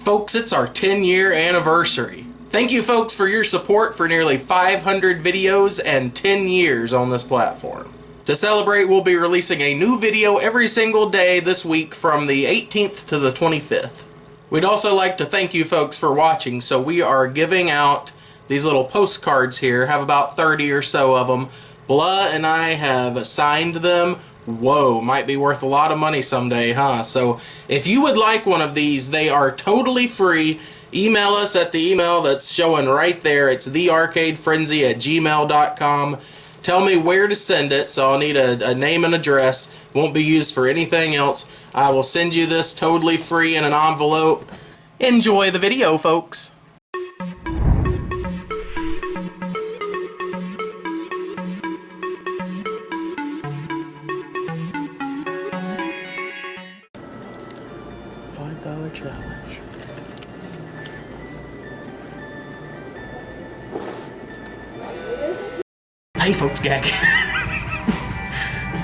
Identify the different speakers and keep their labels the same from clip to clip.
Speaker 1: Folks, it's our 10-year anniversary. Thank you folks for your support for nearly 500 videos and 10 years on this platform. To celebrate, we'll be releasing a new video every single day this week from the 18th to the 25th. We'd also like to thank you folks for watching, so we are giving out these little postcards here, have about 30 or so of them. Blah and I have signed them. Whoa, might be worth a lot of money someday, huh? So if you would like one of these, they are totally free. Email us at the email that's showing right there. It's thearcadefrenzy@gmail.com. Tell me where to send it, so I'll need a name and address. Won't be used for anything else. I will send you this totally free in an envelope. Enjoy the video, folks. $5 challenge. Hey folks, Gag.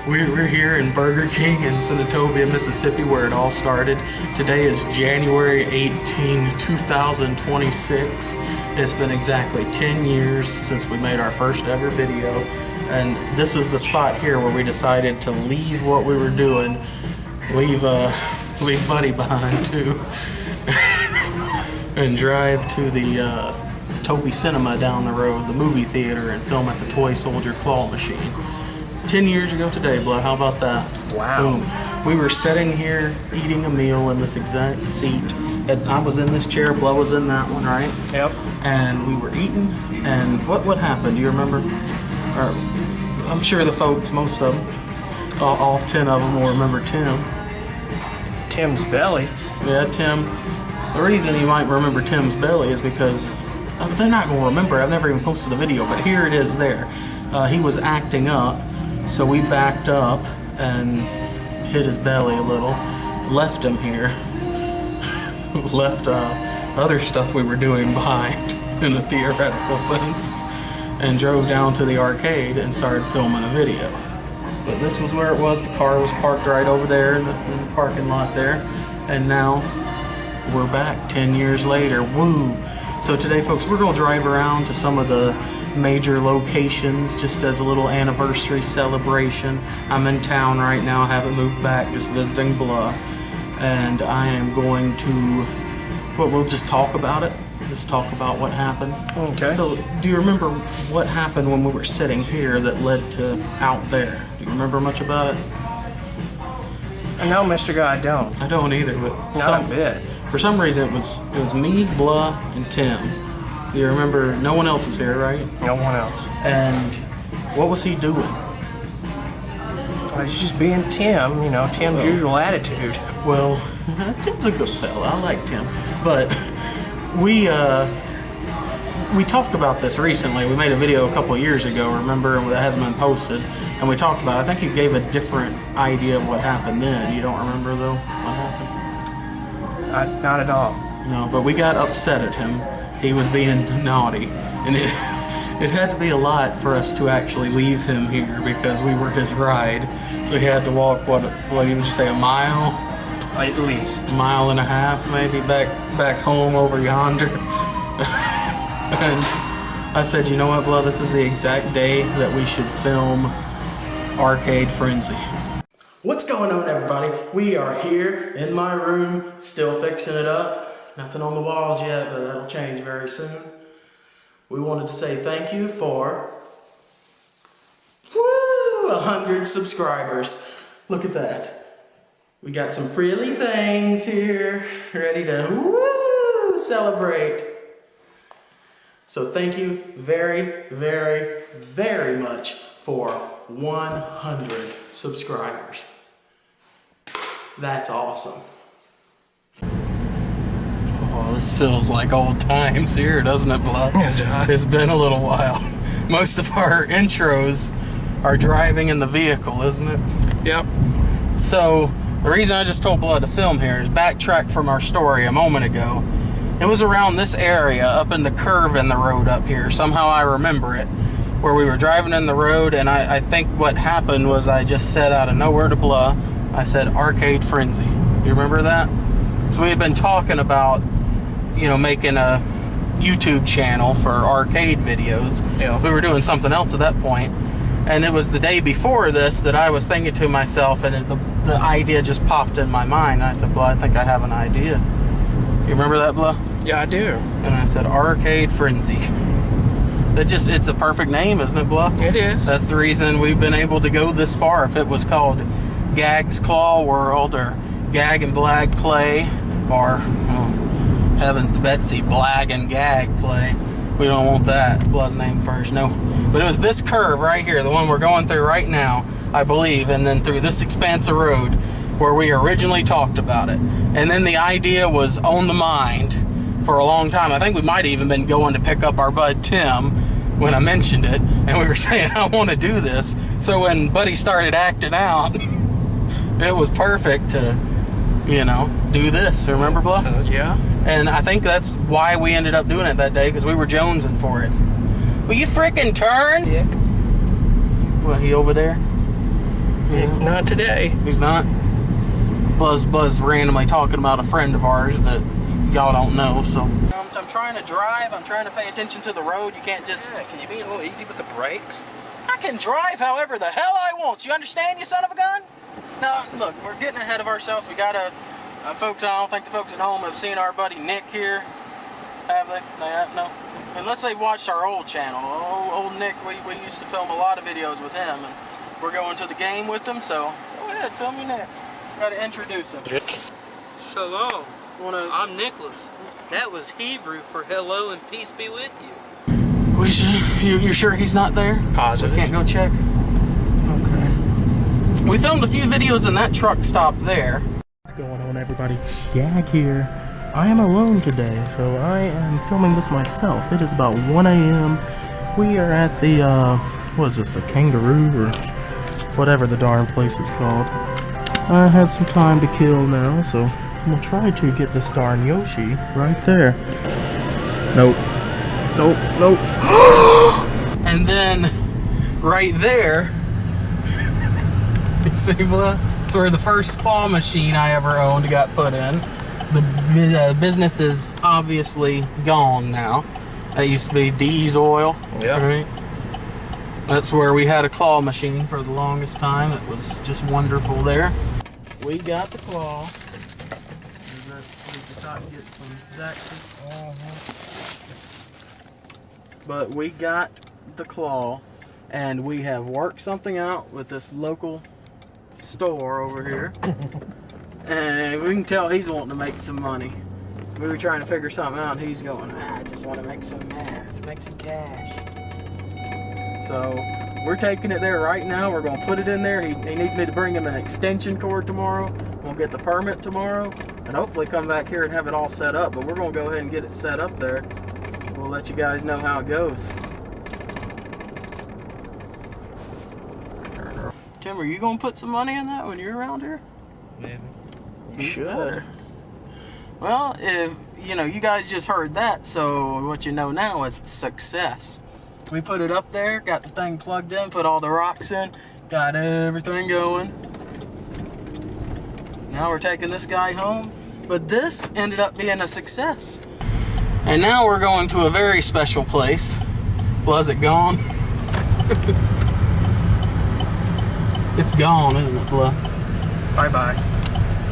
Speaker 1: We're here in Burger King in Senatobia, Mississippi, where it all started. Today is January 18, 2026. It's been exactly 10 years since we made our first ever video. And this is the spot here where we decided to leave what we were doing, leave Buddy behind too, and drive to the Toby Cinema down the road, the movie theater, and film at the Toy Soldier Claw Machine. 10 years ago today, Blah, how about that?
Speaker 2: Wow.
Speaker 1: Boom. We were sitting here eating a meal in this exact seat. And I was in this chair, Blah was in that one, right?
Speaker 2: Yep.
Speaker 1: And we were eating, and what happened? Do you remember? Or, I'm sure the folks, most of them, all 10 of them will remember Tim.
Speaker 2: Tim's belly.
Speaker 1: Yeah, Tim. The reason you might remember Tim's belly is because they're not going to remember. I've never even posted the video, but here it is there. He was acting up, so we backed up and hit his belly a little, left him here, left other stuff we were doing behind in a theoretical sense, and drove down to the arcade and started filming a video. But this was where it was. The car was parked right over there in the parking lot there. And now we're back 10 years later. Woo! So today, folks, we're going to drive around to some of the major locations just as a little anniversary celebration. I'm in town right now. I haven't moved back, just visiting Blah. And I am going to, well, we'll just talk about it. Just talk about what happened.
Speaker 2: Okay.
Speaker 1: So, do you remember what happened when we were sitting here that led to out there? Do you remember much about it?
Speaker 2: No, Mr. Guy, I don't.
Speaker 1: I don't either, but
Speaker 2: Not a bit.
Speaker 1: For some reason, it was me, Blah, and Tim. Do you remember? No one else was here, right?
Speaker 2: No one else.
Speaker 1: And what was he doing?
Speaker 2: He's just being Tim, you know, Tim's usual attitude.
Speaker 1: Well, Tim's a good fella. I like Tim, but we talked about this recently. We made a video a couple years ago, remember, that hasn't been posted, and we talked about it. I think you gave a different idea of what happened then. You don't remember, though, what happened?
Speaker 2: Not at all.
Speaker 1: No, but we got upset at him. He was being naughty, and it had to be a lot for us to actually leave him here because we were his ride. So he had to walk, what would you say, a mile?
Speaker 2: At least.
Speaker 1: A mile and a half, maybe, back home over yonder. And I said, you know what, Blah, this is the exact day that we should film Arcade Frenzy. What's going on, everybody? We are here in my room, still fixing it up. Nothing on the walls yet, but that'll change very soon. We wanted to say thank you for 100 subscribers. Look at that. We got some frilly things here, ready to celebrate. So thank you very, very, very much for 100 subscribers. That's awesome. Oh, this feels like old times here, doesn't it, Blah? It's been a little while. Most of our intros are driving in the vehicle, isn't it?
Speaker 2: Yep.
Speaker 1: So, the reason I just told Blah to film here is backtrack from our story a moment ago. It was around this area, up in the curve in the road up here. Somehow I remember it. Where we were driving in the road, and I think what happened was I just said out of nowhere to Blah, I said Arcade Frenzy. You remember that? So we had been talking about you know, making a YouTube channel for arcade videos.
Speaker 2: Yeah.
Speaker 1: So we were doing something else at that point. And it was the day before this that I was thinking to myself, and the idea just popped in my mind. I said, Blah, I think I have an idea. You remember that, Blah?
Speaker 2: Yeah, I do.
Speaker 1: And I said, ArcadeFrenzy. It's a perfect name, isn't it, Blah?
Speaker 2: It is.
Speaker 1: That's the reason we've been able to go this far. If it was called Gag's Claw World or Gag and Blag Play or, oh, heavens to Betsy, Blag and Gag Play, we don't want that. Blah's name first, no. But it was this curve right here, the one we're going through right now, I believe, and then through this expanse of road where we originally talked about it. And then the idea was on the mind for a long time. I think we might have even been going to pick up our bud Tim when I mentioned it, and we were saying, I want to do this. So when Buddy started acting out, it was perfect to, you know, do this. Remember, Blah?
Speaker 2: Yeah.
Speaker 1: And I think that's why we ended up doing it that day, because we were jonesing for it. Will you frickin' turn?
Speaker 2: Dick.
Speaker 1: What, he over there?
Speaker 2: Not today.
Speaker 1: He's not? Buzz randomly talking about a friend of ours that y'all don't know, so. I'm trying to drive, I'm trying to pay attention to the road. You can't just...
Speaker 2: Yeah, can you be a little easy with the brakes?
Speaker 1: I can drive however the hell I want. You understand, you son of a gun? Now, look, we're getting ahead of ourselves. We gotta... folks, I don't think the folks at home have seen our buddy Nick here. Have they? No. Unless they've watched our old channel. Old Nick, we used to film a lot of videos with him, and we're going to the game with him, so go ahead, film your Nick. Gotta introduce him.
Speaker 3: Shalom. I'm Nicholas. That was Hebrew for hello and peace be with you.
Speaker 1: You're sure he's not there?
Speaker 2: Positive.
Speaker 1: We can't go check? Okay. We filmed a few videos in that truck stop there. What's going on, everybody? Gag here. I am alone today, so I am filming this myself. It is about 1 a.m. We are at the, what is this, the Kangaroo, or whatever the darn place is called. I have some time to kill now, so I'm gonna try to get this darn Yoshi right there. Nope. And then, right there, you see, Blah? It's where the first claw machine I ever owned got put in. The business is obviously gone now. That used to be D's Oil.
Speaker 2: Yeah.
Speaker 1: Right? That's where we had a claw machine for the longest time. It was just wonderful there. We got the claw. But we got the claw, and we have worked something out with this local store over here. And we can tell he's wanting to make some money. We were trying to figure something out, and he's going, I just want to make some cash. So we're taking it there right now. We're going to put it in there. He needs me to bring him an extension cord tomorrow. We'll get the permit tomorrow, and hopefully come back here and have it all set up. But we're going to go ahead and get it set up there. We'll let you guys know how it goes. Tim, are you going to put some money in that when you're around here?
Speaker 3: Maybe.
Speaker 1: You should. Well, if you know, you guys just heard that, so what you know now is success. We put it up there, got the thing plugged in, put all the rocks in, got everything going. Now we're taking this guy home, but this ended up being a success. And now we're going to a very special place. Was it gone? It's gone, isn't it, Blah?
Speaker 2: Bye-bye.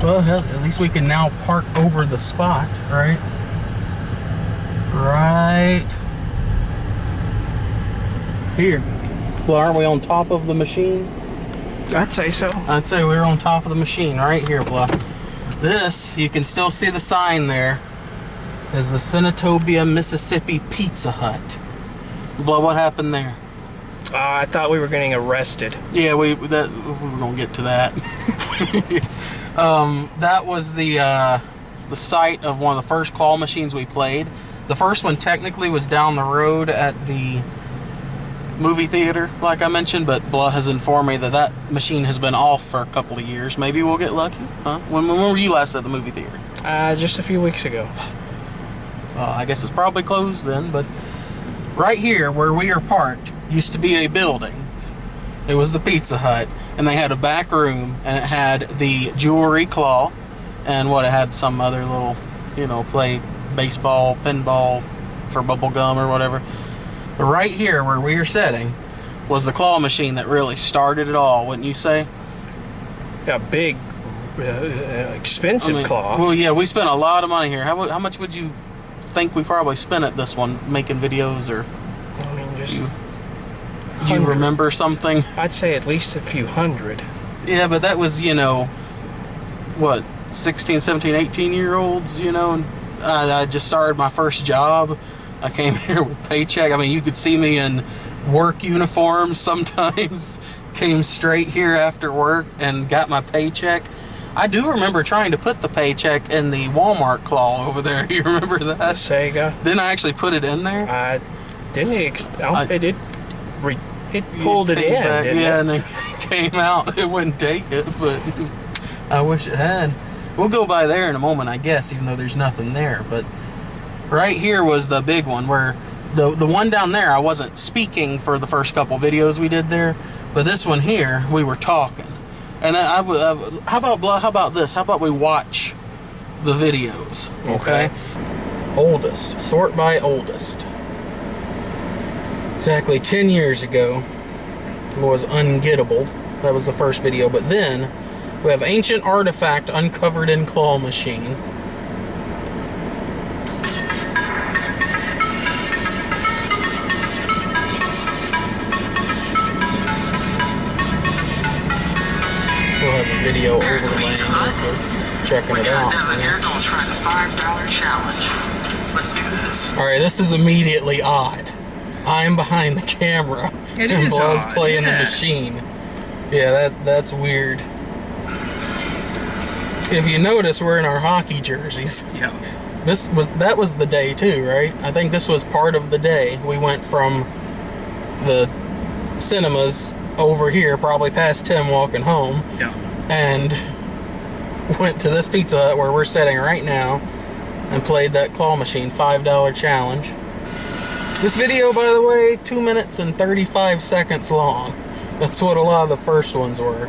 Speaker 1: Well, hell, at least we can now park over the spot, right? Right here. Well, aren't we on top of the machine?
Speaker 2: I'd say so.
Speaker 1: I'd say we're on top of the machine right here, Blah. This, you can still see the sign there, is the Senatobia, Mississippi Pizza Hut. Blah, what happened there?
Speaker 2: I thought we were getting arrested.
Speaker 1: Yeah, we're gonna get to that. That was the site of one of the first claw machines we played. The first one technically was down the road at the movie theater, like I mentioned, but Blah has informed me that that machine has been off for a couple of years. Maybe we'll get lucky, huh? When were you last at the movie theater?
Speaker 2: Just a few weeks ago.
Speaker 1: I guess it's probably closed then, but right here where we are parked used to be a building. It was the Pizza Hut, and they had a back room, and it had the jewelry claw, and it had some other little, play baseball, pinball for bubble gum or whatever. But right here where we were sitting was the claw machine that really started it all, wouldn't you say?
Speaker 2: A big, expensive claw.
Speaker 1: Well, yeah, we spent a lot of money here. How much would you think we probably spent at this one, making videos? Or
Speaker 2: I mean, just...
Speaker 1: Do you remember something?
Speaker 2: I'd say at least a few hundred.
Speaker 1: Yeah, but that was, you know, what, 16, 17, 18-year-olds, you know? And I just started my first job. I came here with paycheck. I mean, you could see me in work uniforms sometimes. Came straight here after work and got my paycheck. I do remember trying to put the paycheck in the Walmart claw over there. You remember that?
Speaker 2: The Sega.
Speaker 1: Didn't I actually put it in there?
Speaker 2: It pulled it in.
Speaker 1: Back,
Speaker 2: didn't
Speaker 1: yeah,
Speaker 2: it?
Speaker 1: and then it came out. It wouldn't take it, but I wish it had. We'll go by there in a moment, I guess, even though there's nothing there. But right here was the big one, where the one down there, I wasn't speaking for the first couple videos we did there, but this one here, we were talking. And how about this? How about we watch the videos? Okay. Oldest. Sort by oldest. Exactly 10 years ago was Ungettable. That was the first video. But then we have Ancient Artifact Uncovered in Claw Machine. We'll have a video overlaying checking it out.
Speaker 3: Devin here gonna try the $5 challenge. Let's do this.
Speaker 1: Alright, this is immediately odd. I'm behind the camera.
Speaker 2: It
Speaker 1: and
Speaker 2: is
Speaker 1: Buzz
Speaker 2: odd,
Speaker 1: playing the
Speaker 2: yeah.
Speaker 1: machine. Yeah, that's weird. If you notice, we're in our hockey jerseys.
Speaker 2: Yeah.
Speaker 1: That was the day too, right? I think this was part of the day. We went from the cinemas over here, probably past Tim walking home.
Speaker 2: Yeah.
Speaker 1: And went to this Pizza Hut where we're sitting right now and played that claw machine $5 challenge. This video, by the way, 2 minutes and 35 seconds long. That's what a lot of the first ones were.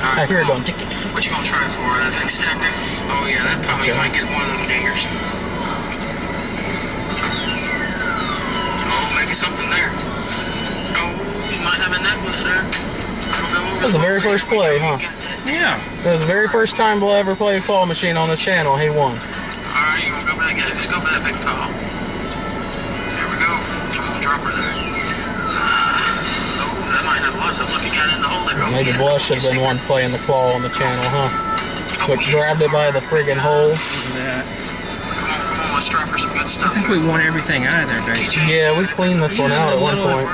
Speaker 1: I hear it going tick, tick, tick, tick.
Speaker 3: What you gonna try for? That next step? Oh yeah, that probably might get one of them dingers. Oh, maybe something there. Oh, you might have a necklace there.
Speaker 1: That was the very first play, huh?
Speaker 2: Yeah.
Speaker 1: That was the very first time Bill ever played a claw machine on this channel. He won.
Speaker 3: Alright, you gonna go for that guy. Just go for that big tall. There we go. Come on, drop her there. Oh, that might have lost. Look, you got it in the hole there.
Speaker 1: Maybe Blush should have been one playing the claw on the channel, huh? But grabbed it by the friggin' hole.
Speaker 2: That.
Speaker 3: Come on, let's try for some good stuff.
Speaker 2: I think we won everything out of there, basically.
Speaker 1: Yeah, we cleaned this one out at one point.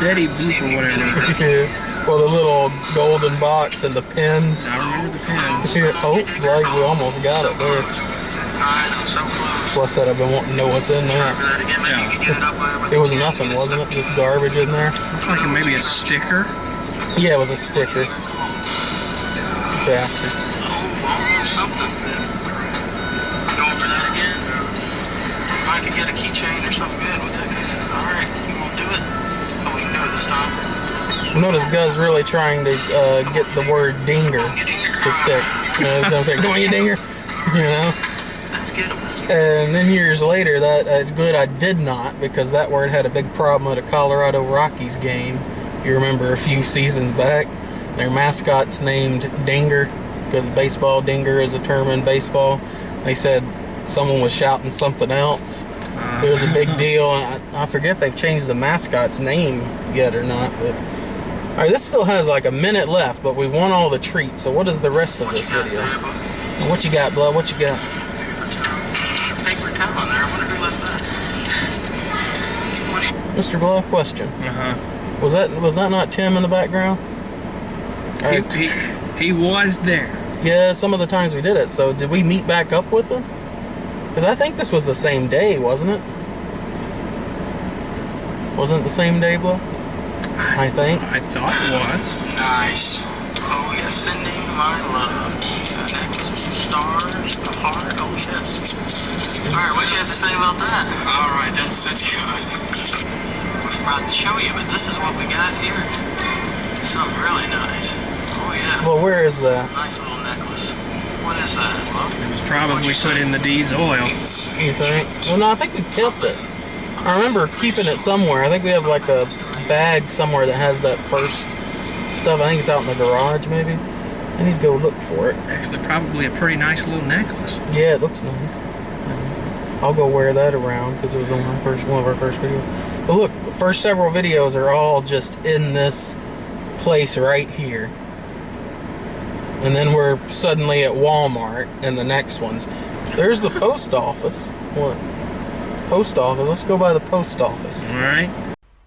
Speaker 2: Betty Boop or whatever.
Speaker 1: Yeah. Well, the little golden box and the pins.
Speaker 2: I remember the pins.
Speaker 1: Yeah, oh, like we almost got it there. Plus that I've been wanting to know what's in there. It was nothing, wasn't it? Just garbage in there?
Speaker 2: Looks like maybe a sticker.
Speaker 1: Yeah, it was a sticker. Bastards.
Speaker 3: Something. Going for that again? I could get a keychain or something good with it. Alright, you won't do it? Oh, we can do it this time.
Speaker 1: Notice Guz really trying to get the word dinger to stick. You know, what I'm saying, come on, you dinger. You know?
Speaker 3: Let's get him.
Speaker 1: And then years later, that it's good I did not, because that word had a big problem at a Colorado Rockies game. If you remember a few seasons back, their mascot's named Dinger, because baseball dinger is a term in baseball. They said someone was shouting something else. It was a big deal. I forget if they've changed the mascot's name yet or not, but all right, this still has like a minute left, but we won all the treats. So what is the rest of this video? What you got, Blood? What you got?
Speaker 3: Paper towel on there. I wonder who left that.
Speaker 1: Mr. Blood, question. Was that not Tim in the background?
Speaker 2: He was there.
Speaker 1: Yeah, some of the times we did it. So did we meet back up with them? Because I think this was the same day, wasn't it? Wasn't it the same day, Blood? I think.
Speaker 2: I thought it was.
Speaker 3: Nice. Oh yes, sending my love. The necklace with some stars, a heart. Oh yes. Alright, what do you have to say about that? Alright, that's good. We're about to show you, but this is what we got here. Something really nice. Oh Oh yeah.
Speaker 1: Well, where is that?
Speaker 3: Nice little necklace. What is that? Well,
Speaker 2: It was probably put in the D's oil.
Speaker 1: You think? Well, no, I think we kept it. I remember keeping it somewhere. I think we have like a bag somewhere that has that first stuff. I think it's out in the garage, maybe. I need to go look for it.
Speaker 2: Actually, probably a pretty nice little necklace.
Speaker 1: Yeah, it looks nice. I'll go wear that around because it was on one of our first videos. But look, the first several videos are all just in this place right here. And then we're suddenly at Walmart in the next ones. There's the post office. What? Post office. Let's go by the post office.
Speaker 2: All right.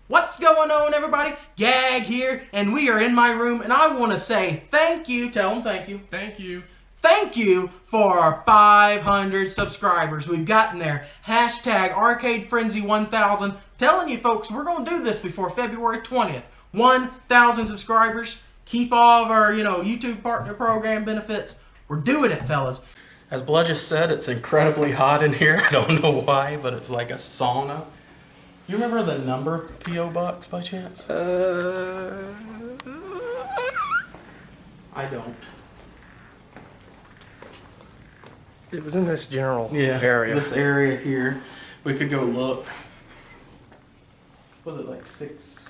Speaker 1: What's going on, everybody? Gag here, and we are in my room, and I want to say thank you. Tell them thank you.
Speaker 2: Thank you.
Speaker 1: Thank you for our 500 subscribers. We've gotten there. Hashtag ArcadeFrenzy1000. Telling you folks, we're going to do this before February 20th. 1,000 subscribers. Keep all of our, YouTube partner program benefits. We're doing it, fellas. As Blood just said, it's incredibly hot in here. I don't know why, but it's like a sauna. You remember the number P.O. Box by chance? I don't.
Speaker 2: It was in this general
Speaker 1: Yeah,
Speaker 2: area.
Speaker 1: this area here. We could go look. Was it like 6?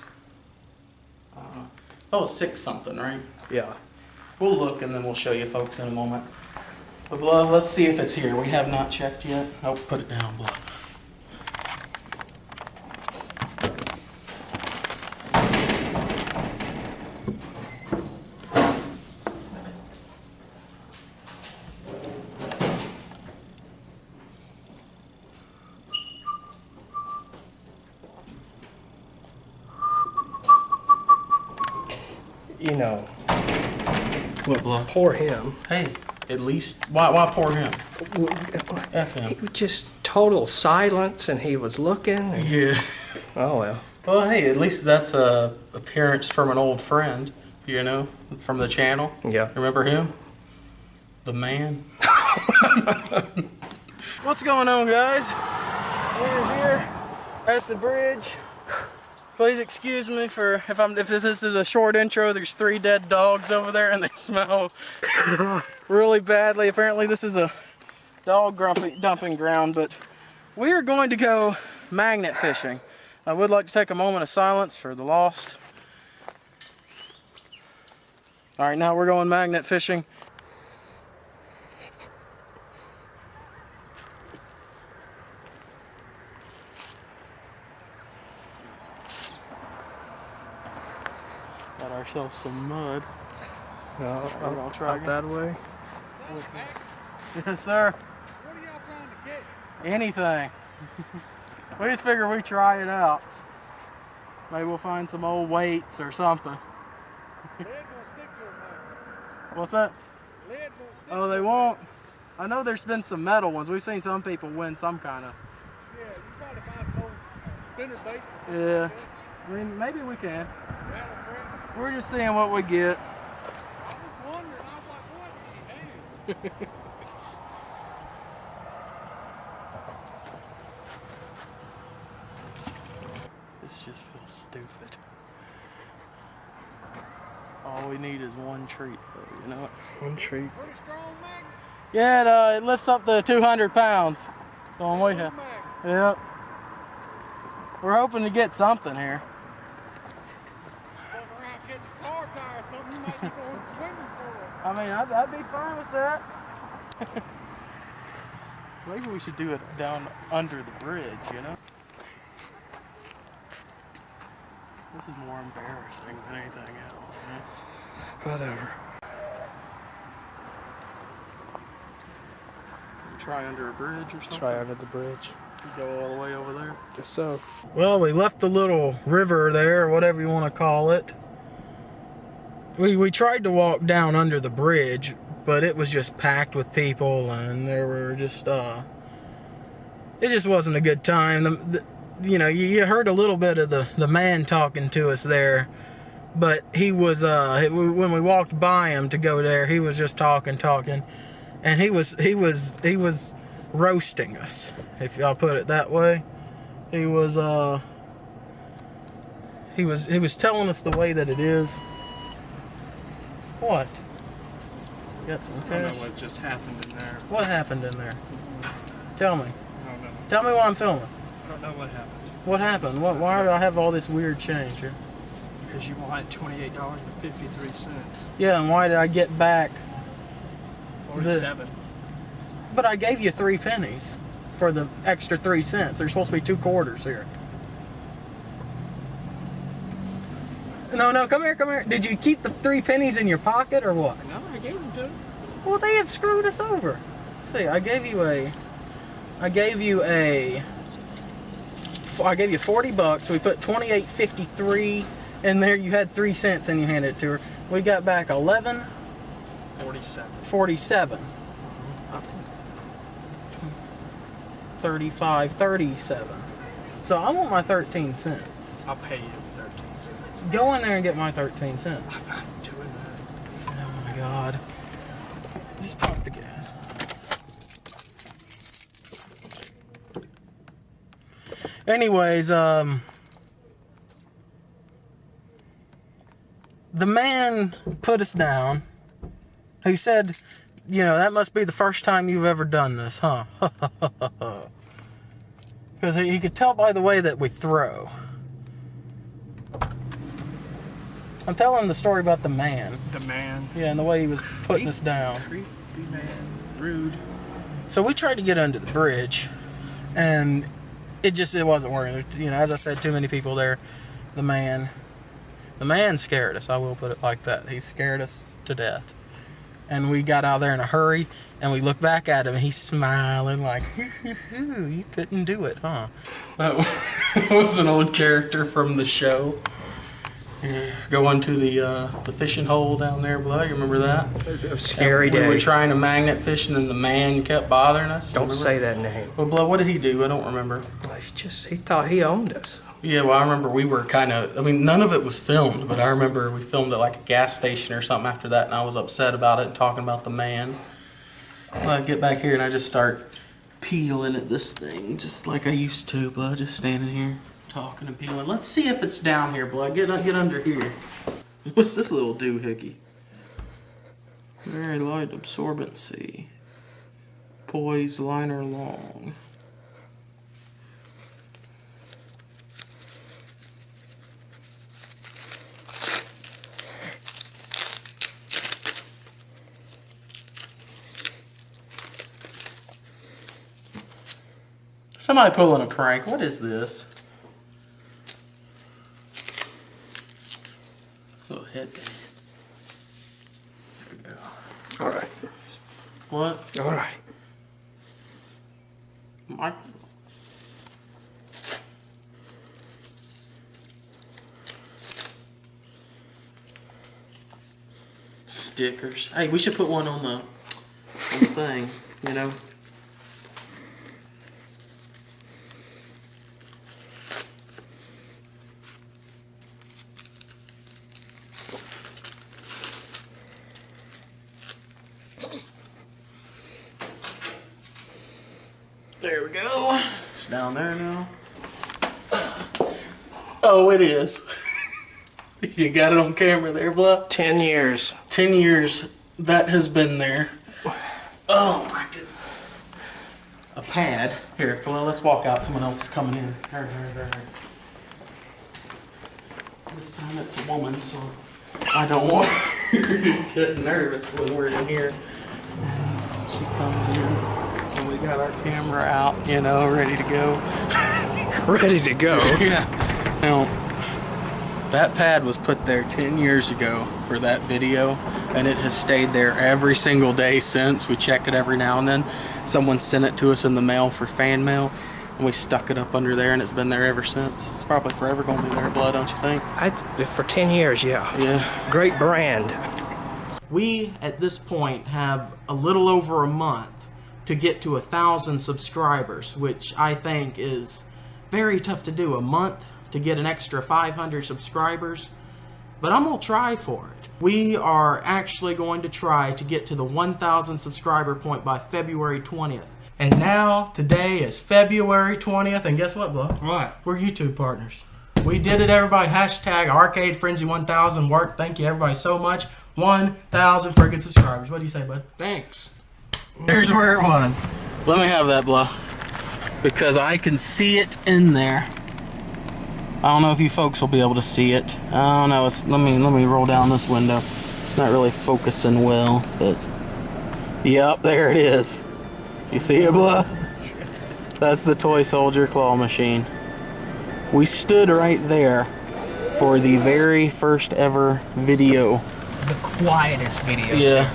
Speaker 1: Oh, 6 something, right?
Speaker 2: Yeah.
Speaker 1: We'll look and then we'll show you folks in a moment. But Blood, let's see if it's here. We have not checked yet. Oh, put it down, Blood.
Speaker 2: You know,
Speaker 1: What, Blood?
Speaker 2: poor him.
Speaker 1: Hey, at least, why poor him? F
Speaker 2: He
Speaker 1: him.
Speaker 2: was just total silence, and he was looking. And,
Speaker 1: Yeah.
Speaker 2: oh well.
Speaker 1: Well, hey, at least that's a appearance from an old friend, from the channel.
Speaker 2: Yeah.
Speaker 1: Remember him? The man. What's going on, guys? We're here at the bridge. Please excuse me for if this is a short intro. There's 3 dead dogs over there, and they smell really badly. Apparently, this is a dog dumping ground, but we are going to go magnet fishing. I would like to take a moment of silence for the lost. All right, now we're going magnet fishing. Got ourselves some mud.
Speaker 2: No,
Speaker 1: We're gonna try
Speaker 2: out that way.
Speaker 1: Yes, sir.
Speaker 4: What are y'all trying to catch?
Speaker 1: Anything. We just figure we try it out. Maybe we'll find some old weights or something.
Speaker 4: Lead won't stick to them.
Speaker 1: What's that?
Speaker 4: Lead won't stick.
Speaker 1: Oh, they won't. I know there's been some metal ones. We've seen some people win some kind of.
Speaker 4: Yeah, you probably find some old spinner baits or something.
Speaker 1: Yeah.
Speaker 4: Like
Speaker 1: I mean, maybe we can.
Speaker 4: that. Rattle trap.
Speaker 1: We're just seeing what we get.
Speaker 4: I was wondering. I was like, what? Damn.
Speaker 1: This just feels stupid. All we need is one treat, though, you know?
Speaker 2: One tree.
Speaker 4: Pretty strong magnet.
Speaker 1: Yeah, it lifts up to 200 pounds. The one we have.
Speaker 4: Magnet.
Speaker 1: Yep. We're hoping to get something here.
Speaker 4: Walk around catch a car tire or something. You might be going swimming for it.
Speaker 1: I mean, I'd be fine with that. Maybe we should do it down under the bridge, you know? This is more embarrassing than anything else, man.
Speaker 2: Whatever.
Speaker 1: Try under a bridge or something?
Speaker 2: Try under the bridge.
Speaker 1: Go all the way over there?
Speaker 2: Guess so.
Speaker 1: Well, we left the little river there, or whatever you want to call it. We tried to walk down under the bridge, but it was just packed with people, and there were just, it just wasn't a good time. You heard a little bit of the man talking to us there, but he was, when we walked by him to go there, he was just talking, and he was roasting us, if y'all put it that way. He was telling us the way that it is. What? Got some
Speaker 2: I don't
Speaker 1: cash?
Speaker 2: know what just happened in there.
Speaker 1: What happened in there? Tell me.
Speaker 2: I don't know.
Speaker 1: Tell me while I'm filming.
Speaker 2: I don't know what happened.
Speaker 1: What happened? Why do I have all this weird change here?
Speaker 2: Because you wanted $28.53.
Speaker 1: Yeah, and why did I get back?
Speaker 2: 47.
Speaker 1: But I gave you 3 pennies for the extra 3 cents. There's supposed to be 2 quarters here. No, come here. Did you keep the 3 pennies in your pocket or what?
Speaker 2: No, I gave them to him.
Speaker 1: Well, they have screwed us over. See, I gave you $40. We put $28.53 in there. You had 3 cents and you handed it to her. We got back
Speaker 2: 47.
Speaker 1: 35.37. So I want my 13 cents.
Speaker 2: I'll pay you 13 cents.
Speaker 1: Go in there and get my 13 cents.
Speaker 2: I'm not doing that.
Speaker 1: Oh my God. Just pump the gas. Anyways, the man put us down. He said, you know, that must be the first time you've ever done this, huh? Because he could tell by the way that we throw. I'm telling the story about the man.
Speaker 2: The man.
Speaker 1: Yeah, and the way he was putting us down.
Speaker 2: Creepy man. Rude.
Speaker 1: So we tried to get under the bridge, and it wasn't working. You know, as I said, too many people there. The man scared us. I will put it like that. He scared us to death. And we got out there in a hurry, and we looked back at him, and he's smiling like, you couldn't do it, huh? That was an old character from the show. Going to the fishing hole down there, Blood. You remember that?
Speaker 2: A scary day.
Speaker 1: We were trying to magnet fish, and then the man kept bothering us.
Speaker 2: Don't say that name.
Speaker 1: Well, Blood, what did he do? I don't remember.
Speaker 2: He thought he owned us.
Speaker 1: Yeah, well, I remember we were none of it was filmed, but I remember we filmed at like a gas station or something after that, and I was upset about it and talking about the man. Well, I get back here, and I just start peeling at this thing, just like I used to, Blood, just standing here. Talking and peeling. Let's see if it's down here, Blood. Get under here. What's this little doohickey? Very light absorbency. Poise liner long. Somebody pulling a prank. What is this? Little headband. There we go.
Speaker 2: All right.
Speaker 1: What?
Speaker 2: All right.
Speaker 1: Mike. Stickers. Hey, we should put one on the thing, you know. There we go. It's down there now. Oh, it is. You got it on camera there, Bluff?
Speaker 2: 10 years.
Speaker 1: 10 years that has been there. Oh my goodness. A pad. Here, well, let's walk out. Someone else is coming in. Hurry. This time it's a woman, so I don't want her to get nervous when we're in here. She comes in. And we got our camera out, you know, ready to go.
Speaker 2: Ready to go.
Speaker 1: Yeah. Now, that pad was put there 10 years ago for that video, and it has stayed there every single day since. We check it every now and then. Someone sent it to us in the mail for fan mail, and we stuck it up under there, and it's been there ever since. It's probably forever going to be there, Blood, don't you think?
Speaker 2: For 10 years, yeah.
Speaker 1: Yeah.
Speaker 2: Great brand.
Speaker 1: We, at this point, have a little over a month to get to 1,000 subscribers, which I think is very tough to do. A month to get an extra 500 subscribers, but I'm gonna try for it. We are actually going to try to get to the 1,000 subscriber point by February 20th. And now, today is February 20th, and guess what, Blo?
Speaker 2: What?
Speaker 1: We're YouTube partners. We did it, everybody. Hashtag ArcadeFrenzy1000 worked. Thank you, everybody, so much. 1,000 freaking subscribers. What do you say, bud?
Speaker 2: Thanks.
Speaker 1: There's where it was. Let me have that, Blah, because I can see it in there. I don't know if you folks will be able to see it. I don't know. Let me roll down this window. It's not really focusing well, but yep, there it is. You see it, Blah? That's the toy soldier claw machine. We stood right there for the very first ever video.
Speaker 2: The quietest video.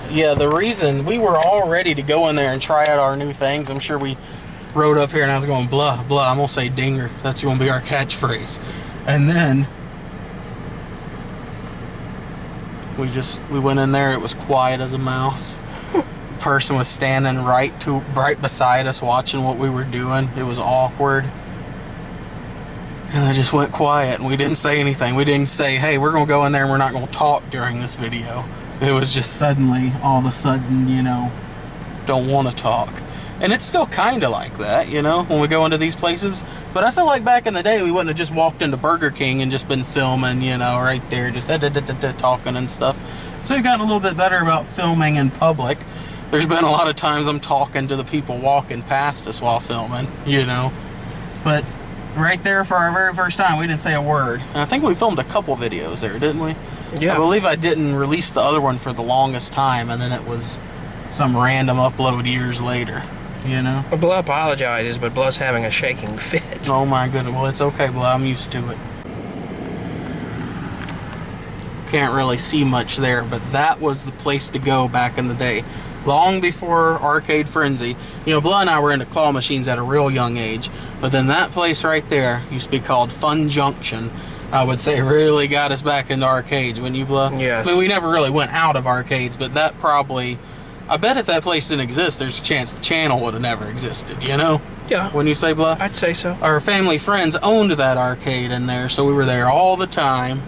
Speaker 1: Yeah. The reason we were all ready to go in there and try out our new things. I'm sure we rode up here and I was going blah blah. I'm gonna say dinger. That's gonna be our catchphrase. And then we went in there. It was quiet as a mouse. Person was standing right beside us watching what we were doing. It was awkward. And I just went quiet and we didn't say anything. We didn't say, hey, we're going to go in there and we're not going to talk during this video. It was just suddenly, all of a sudden, you know, don't want to talk. And it's still kind of like that, you know, when we go into these places. But I feel like back in the day, we wouldn't have just walked into Burger King and just been filming, you know, right there, just talking and stuff. So we've gotten a little bit better about filming in public. There's been a lot of times I'm talking to the people walking past us while filming, you know. But right there for our very first time, we didn't say a word. And I think we filmed a couple videos there, didn't we?
Speaker 2: Yeah.
Speaker 1: I believe I didn't release the other one for the longest time, and then it was some random upload years later, you know?
Speaker 2: Well, Blah apologizes, but Blah's having a shaking fit.
Speaker 1: Oh my goodness. Well, it's okay, Blah. I'm used to it. Can't really see much there, but that was the place to go back in the day. Long before ArcadeFrenzy. You know, Blah and I were into claw machines at a real young age, but then that place right there used to be called Fun Junction. I would say really got us back into arcades, wouldn't you, Blah?
Speaker 2: Yes.
Speaker 1: I mean, we never really went out of arcades, but that probably, I bet if that place didn't exist, there's a chance the channel would have never existed, you know?
Speaker 2: Yeah.
Speaker 1: Wouldn't you say, Blah?
Speaker 2: I'd say so.
Speaker 1: Our family friends owned that arcade in there, so we were there all the time.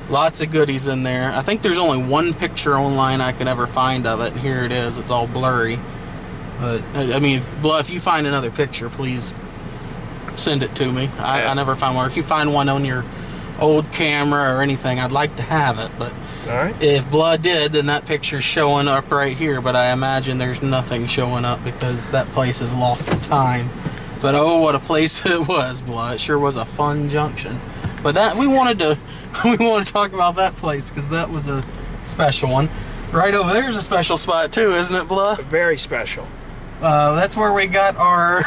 Speaker 1: Lots of goodies in there. I think there's only one picture online I could ever find of it. And here it is. It's all blurry. But, I mean, Blah, if you find another picture, please send it to me. I never found one. If you find one on your old camera or anything, I'd like to have it. But
Speaker 2: All right.
Speaker 1: if Blah did, then that picture's showing up right here. But I imagine there's nothing showing up because that place has lost the time. But oh, what a place it was, Blah. It sure was a fun junction. But that we wanted to talk about that place because that was a special one. Right over there's a special spot too, isn't it, Blah?
Speaker 2: Very special.
Speaker 1: That's where we got our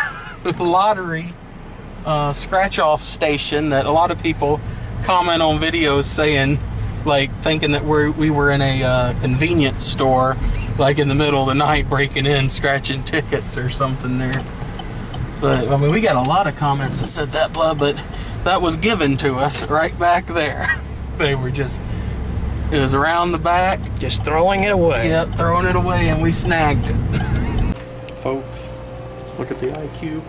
Speaker 1: lottery scratch-off station that a lot of people comment on videos saying, like, thinking that we were in a convenience store, like in the middle of the night breaking in, scratching tickets or something there. But, I mean, we got a lot of comments that said that, Blah, but that was given to us right back there. They were just, it was around the back.
Speaker 2: Just throwing it away.
Speaker 1: Yep, throwing it away, and we snagged it. Folks, look at the IQ.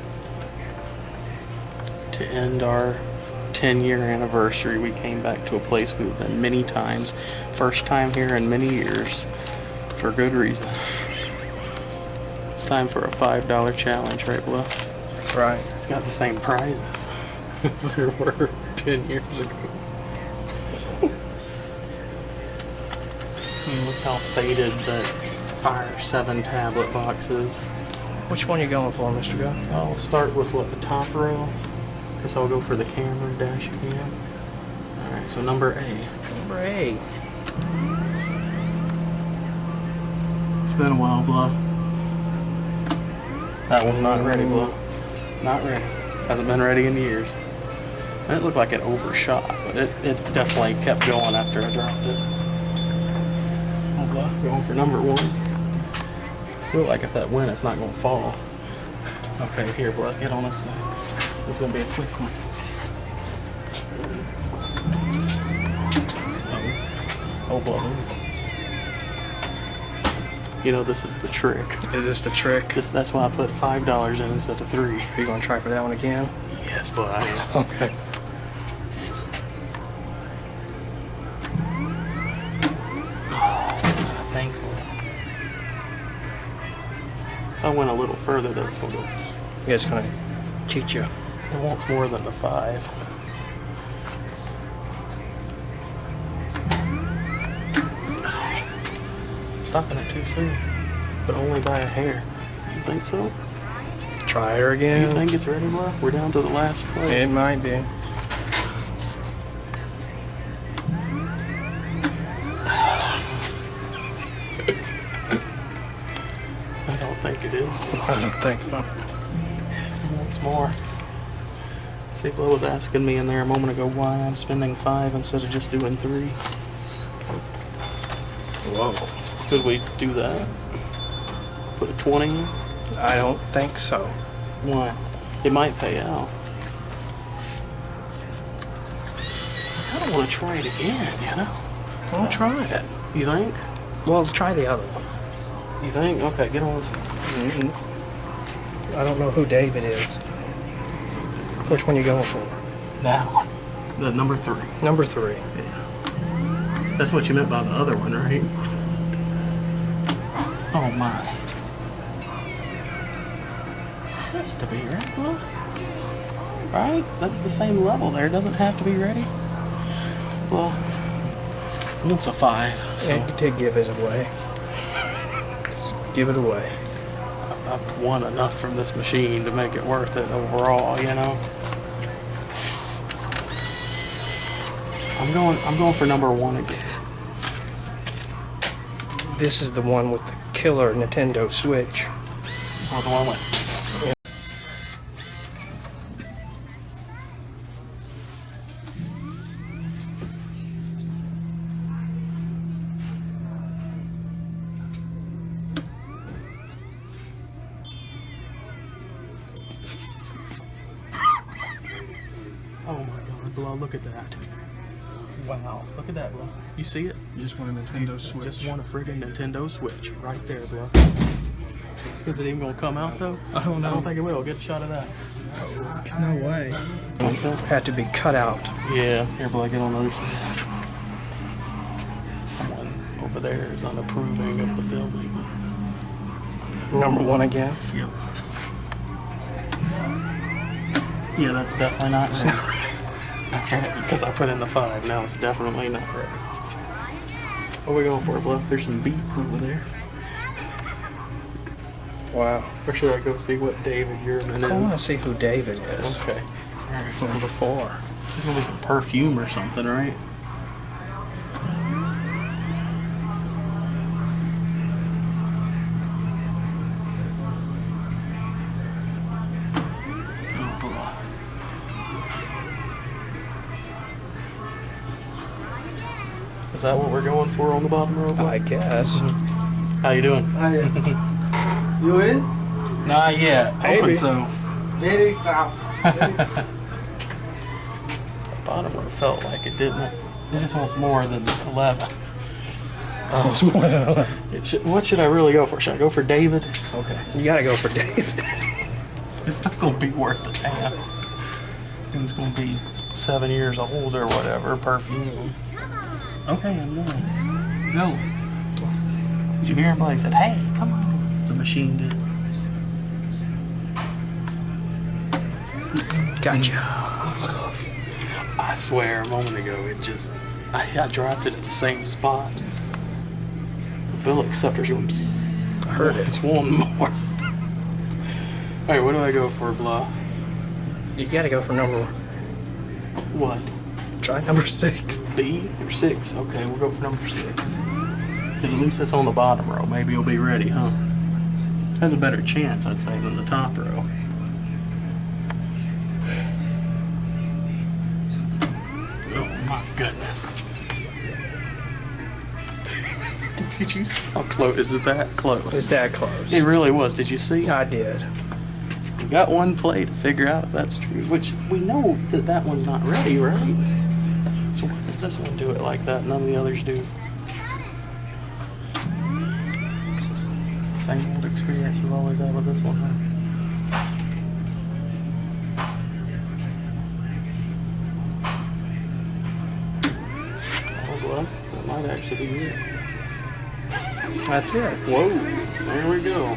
Speaker 1: To end our 10-year anniversary, we came back to a place we've been many times. First time here in many years, for good reason. It's time for a $5 challenge, right, Blah?
Speaker 2: Right.
Speaker 1: It's got the same prizes as there were 10 years ago. Look how faded that Fire 7 tablet box is.
Speaker 2: Which one are you going for, Mr. Go?
Speaker 1: I'll start with what, the top row? Guess I'll go for the camera dash cam. Alright, so number A.
Speaker 2: Number 8.
Speaker 1: It's been a while, Blah. That one's not ready, Blah. Not ready. Hasn't been ready in years. And it looked like it overshot, but it definitely kept going after I dropped it. Oh, Blah, going for number 1. I feel like if that went, it's not going to fall. Okay, here, Blah, get on this side. This is going to be a quick one. Oh, Blah. You know, this is the trick.
Speaker 2: Is this the trick?
Speaker 1: That's why I put $5 in instead of 3.
Speaker 2: Are you going to try for that one again?
Speaker 1: Yes, but I am.
Speaker 2: Okay.
Speaker 1: Thankfully. If I went a little further, that's going to go.
Speaker 2: Yeah, it's going to cheat you.
Speaker 1: It wants more than the 5. stopping it too soon, but only by a hair. You think so?
Speaker 2: Try her
Speaker 1: You
Speaker 2: again.
Speaker 1: think it's ready, bro? We're down to the last play.
Speaker 2: It might be.
Speaker 1: I don't think it is.
Speaker 2: I don't think so.
Speaker 1: Once more. See, Blo was asking me in there a moment ago why I'm spending 5 instead of just doing 3.
Speaker 2: Whoa.
Speaker 1: Could we do that? Put a 20 in?
Speaker 2: I don't think so.
Speaker 1: Why? It might pay out. I don't want to try it again, you know?
Speaker 2: I'll try it.
Speaker 1: You think?
Speaker 2: Well, let's try the other one.
Speaker 1: You think? Okay, get on this.
Speaker 2: I don't know who David is. Which one you going for?
Speaker 1: That one. The number 3.
Speaker 2: Number 3.
Speaker 1: Yeah. That's what you meant by the other one, right? Oh my. Has to be right, Blo. Right? That's the same level there. It doesn't have to be ready. Well, it's a 5. So
Speaker 2: And to give it away. Just give it away.
Speaker 1: I've won enough from this machine to make it worth it overall, you know. I'm going for number 1 again.
Speaker 2: This is the one with the killer Nintendo Switch.
Speaker 1: Oh, the one with. Oh my God, Blo, look at that. Wow, look at that, Blo. You see it?
Speaker 2: Just want a Nintendo Switch.
Speaker 1: Just want a friggin' Nintendo Switch right there, Blo. Is it even gonna come out though?
Speaker 2: I don't know.
Speaker 1: I don't think it will. Get a shot of that.
Speaker 2: No way. Had to be cut out.
Speaker 1: Yeah, here, Blo, get on the other side. Someone over there is unapproving of the filming.
Speaker 2: Number 1 again.
Speaker 1: Yep. Yeah, that's definitely not ready. That's right, because I put in the 5. Now it's definitely not ready. What are we going for, Blo? There's some beats over there.
Speaker 2: Wow.
Speaker 1: Or should I go see what David Yearman
Speaker 2: I want to
Speaker 1: is?
Speaker 2: see who David is.
Speaker 1: Okay. Alright.
Speaker 2: Number 4.
Speaker 1: There's gonna be some perfume or something, right? Oh, boy. Is that what we're going for on the bottom row?
Speaker 2: I guess.
Speaker 1: How you doing?
Speaker 5: You in?
Speaker 1: Not yet. Hoping
Speaker 2: Maybe.
Speaker 1: so.
Speaker 5: Very tough.
Speaker 1: Bottom row felt like it, didn't it? It just wants more than 11.
Speaker 2: Oh, it's more than 11.
Speaker 1: What should I really go for? Should I go for David?
Speaker 2: Okay. You gotta go for David.
Speaker 1: It's not going to be worth the damn. It's going to be 7 years old or whatever, perfume. Okay, I'm going. Go. Did you hear him play? He said, hey, come on. The machine did.
Speaker 2: Gotcha.
Speaker 1: I swear, a moment ago, it just... I dropped it at the same spot. The bill acceptor's going, psst.
Speaker 2: I heard it.
Speaker 1: It's one more. Alright, what do I go for, Blah?
Speaker 2: You gotta go for number...
Speaker 1: What?
Speaker 2: Try number 6.
Speaker 1: B or 6? Okay, we'll go for number 6. Because at least it's on the bottom row. Maybe it'll be ready, huh? Has a better chance, I'd say, than the top row. Oh my goodness. Did you see how close? Is it that close?
Speaker 2: It's that close.
Speaker 1: It really was. Did you see?
Speaker 2: I did.
Speaker 1: We got one play to figure out if that's true, which we know that that one's not ready, right? So why does this one do it like that? None of the others do. Just same old experience we've always had with this one, huh? Oh, well, that might actually be it.
Speaker 2: That's it.
Speaker 1: Whoa, there we go.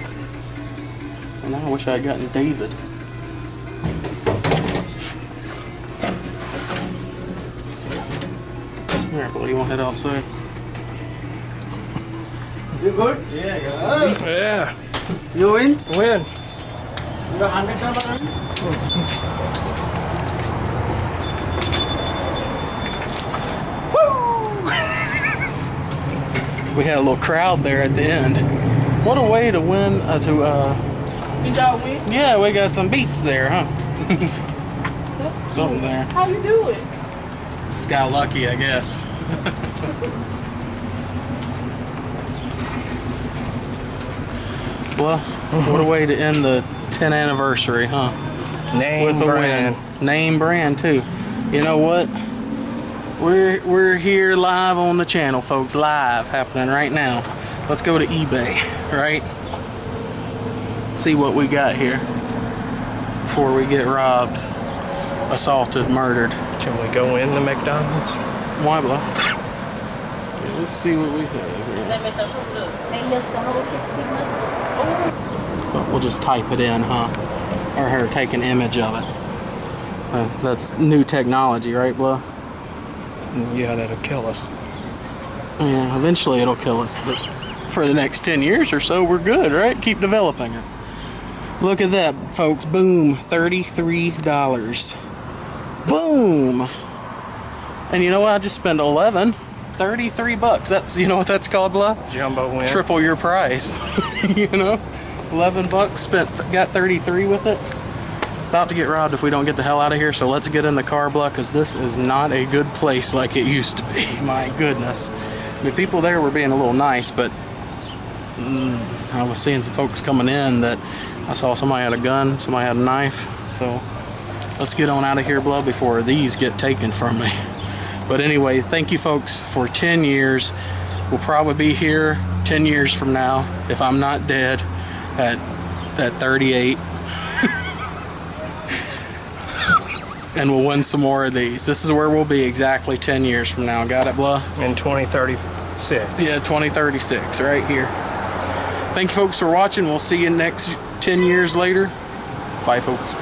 Speaker 1: And now I wish I had gotten David. Alright, well, you want to head outside?
Speaker 5: You good?
Speaker 1: Yeah, I got some beats.
Speaker 2: Yeah.
Speaker 5: You win?
Speaker 2: Win.
Speaker 5: You got $100?
Speaker 1: We had a little crowd there at the end. What a way to win,
Speaker 6: Did y'all win?
Speaker 1: yeah, we got some beats there, huh?
Speaker 6: That's cool.
Speaker 1: Something there.
Speaker 6: How you do it?
Speaker 1: Just got lucky, I guess. Well, what a way to end the 10th anniversary, huh?
Speaker 2: Name
Speaker 1: With a
Speaker 2: brand.
Speaker 1: win. Name brand too. You know what? We're here live on the channel, folks. Live happening right now. Let's go to eBay, right? See what we got here before we get robbed, assaulted, murdered.
Speaker 2: Can we go in the McDonald's?
Speaker 1: Why, blah? Yeah, let's see what we have here. But we'll just type it in, huh? Or her take an image of it. That's new technology, right, Blah?
Speaker 2: Yeah, that'll kill us.
Speaker 1: Yeah, eventually it'll kill us, but for the next 10 years or so, we're good, right? Keep developing it. Look at that, folks. Boom, $33. Boom! And you know what? I just spent 33 bucks. That's, you know what that's called, Blah?
Speaker 2: Jumbo win.
Speaker 1: Triple your price. You know? 11 bucks, got 33 with it. About to get robbed if we don't get the hell out of here, so let's get in the car, Blah, because this is not a good place like it used to be. My goodness. I mean, people there were being a little nice, but I was seeing some folks coming in that I saw somebody had a gun, somebody had a knife, so let's get on out of here, Blah, before these get taken from me. But anyway, thank you folks for 10 years. We'll probably be here 10 years from now, if I'm not dead, at 38. And we'll win some more of these. This is where we'll be exactly 10 years from now. Got it, Blah?
Speaker 2: In 2036.
Speaker 1: Yeah, 2036, right here. Thank you folks for watching. We'll see you next 10 years later. Bye, folks.